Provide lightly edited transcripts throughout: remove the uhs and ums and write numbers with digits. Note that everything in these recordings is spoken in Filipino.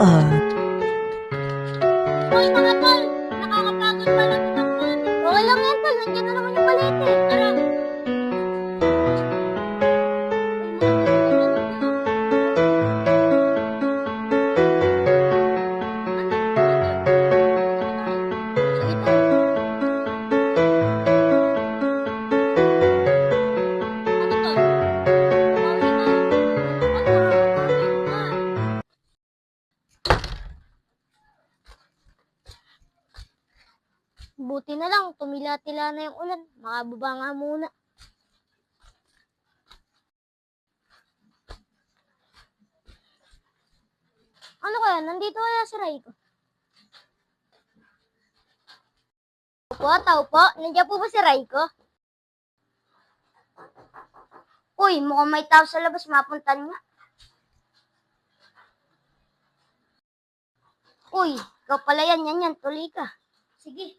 Hoy mga tol! Nakakapagod pala tumakbo. Okay lang yan tol, nandiyan na naman yung balete. Tara! Buti na lang, tumila-tila na yung ulan. Makababa nga muna. Ano kaya? Nandito kaya si Raiko? Tao po. Nandiyan po ba si Raiko? Uy, mukhang may tao sa labas. Mapuntan nga. Uy, ikaw pala yan. Yan. Tuloy ka. Sige.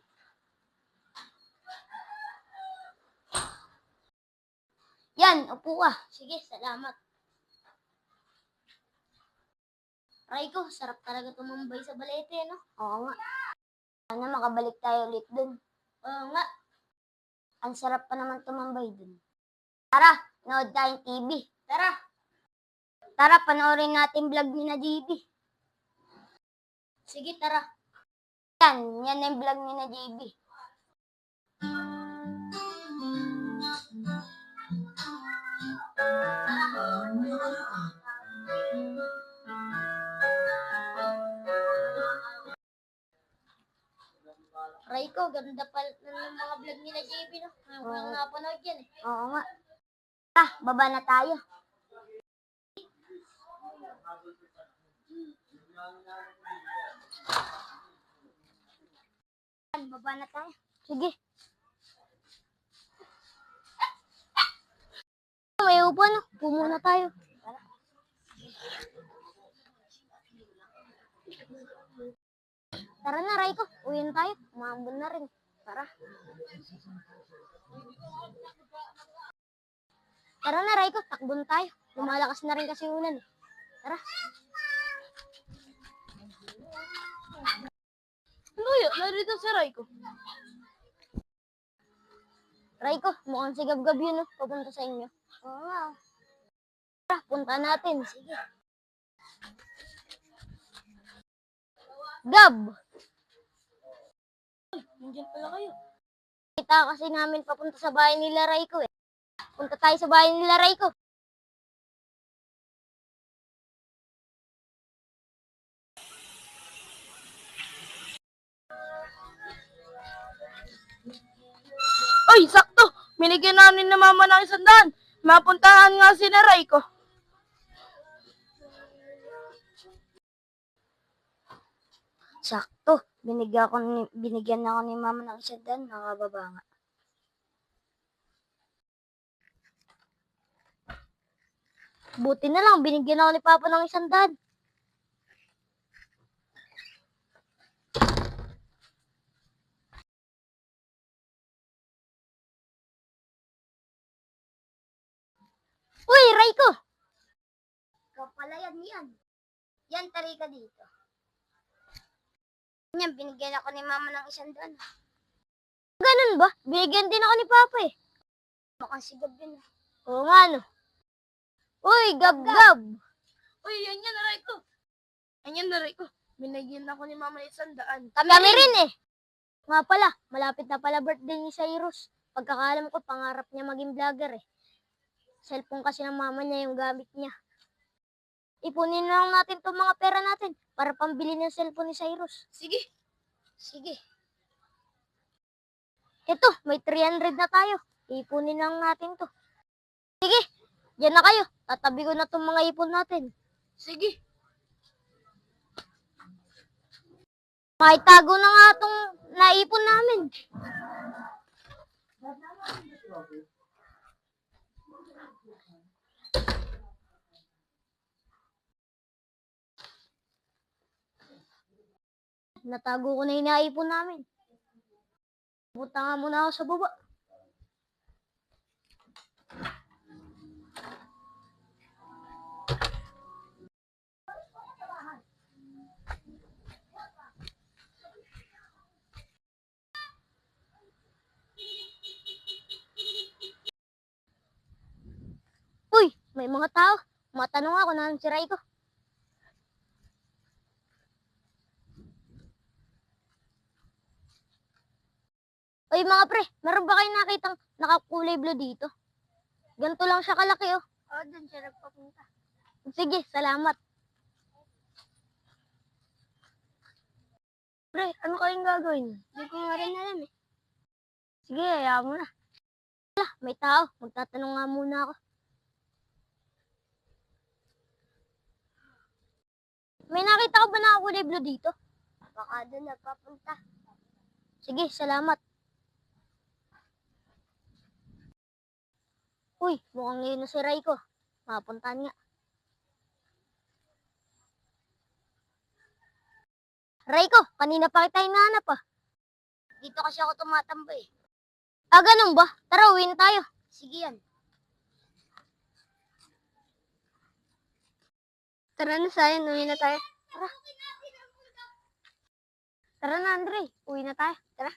Yan, upo ka. Sige, salamat. Raiko, sarap talaga tumambay sa balete, no? Oo nga. Sana makabalik tayo ulit dun. Oo nga. Ang sarap pa naman tumambay dun. Tara, nood tayong TV. Tara. Tara, panoorin natin vlog ni na JB. Sige, tara. Yan yung vlog ni na JB. Raiko, ganda pala ng mga vlog nila JB, no? Ngayon ko lang napanood yan, eh. Oo nga. Baba na tayo. Baba na tayo. Sige. May upo, no? Pumuna tayo. Tara na, Raiko. Uwi na tayo. Umambon na rin. Tara. Tara na, Raiko. Takbo na tayo. Lumalakas na rin kasi ulan. Tara. Ano yun? Narito si Raiko. Raiko, mukhang si Gab-Gab yun, no? Papunta sa inyo. Oo nga. Tara, punta natin. Sige. Gab! Nandiyan pala kayo. Kita kasi namin papunta sa bahay nila Raiko, eh. Punta tayo sa bahay nila Raiko. Ay, sakto! Binigyan namin na mama ng 100. Mapuntahan nga si na Raiko. Sakto. Binigyan ako ni mama ng 100, nakababa nga. Buti na lang, binigyan ako ni Papa ng 100. Uy, Raiko! Ikaw pala yan. Yan, tari ka dito. Yan, binigyan ako ni mama ng 100. Ganun ba? Binigyan din ako ni Papa, eh. Mukhang si Gab yun. Oo nga, no? Uy, Gab-Gab! Uy, yan na Raiko. Yan na Raiko. Binigyan ako ni mama ng 100. Kami rin, eh. Nga pala, malapit na pala birthday ni Cyrus. Pagkakalam ko, pangarap niya maging vlogger, eh. Cellphone kasi ng mama niya yung gamit niya. Ipunin na lang natin itong mga pera natin para pambili ng cellphone ni Cyrus. Sige. Ito, may 300 na tayo. Ipunin lang natin to. Sige, yan na kayo. Tatabi ko na itong mga ipon natin. Sige. Maitago na nga itong naipon namin. Natago ko na yung naipon namin. Punta nga muna ako sa baba. may mga tao. Matanong ako na si Raiko. Oy mga pre, meron ba kayong nakitang nakakulay blue dito? Ganito lang siya kalaki oh. Oo, doon siya nagpapunta. Sige, salamat. Pre, ano kayong gagawin? Hindi ko nga rin alam eh. Sige, hayaan mo na. Wala, may tao. Magtatanong nga muna ako. May nakita ka ba na kulay blue dito? Baka doon nagpapunta. Sige, salamat. Uy, mukhang ngayon na si Raiko. Mapuntahan nga. Raiko, kanina pa kita hinahanap ah. Dito kasi ako tumatambay. Ah, ganun ba? Tara, uwi na tayo. Sige yan. Tara na, Sayan. Uwi na tayo. Tara. Tara na, Andre. Uwi na tayo. Tara.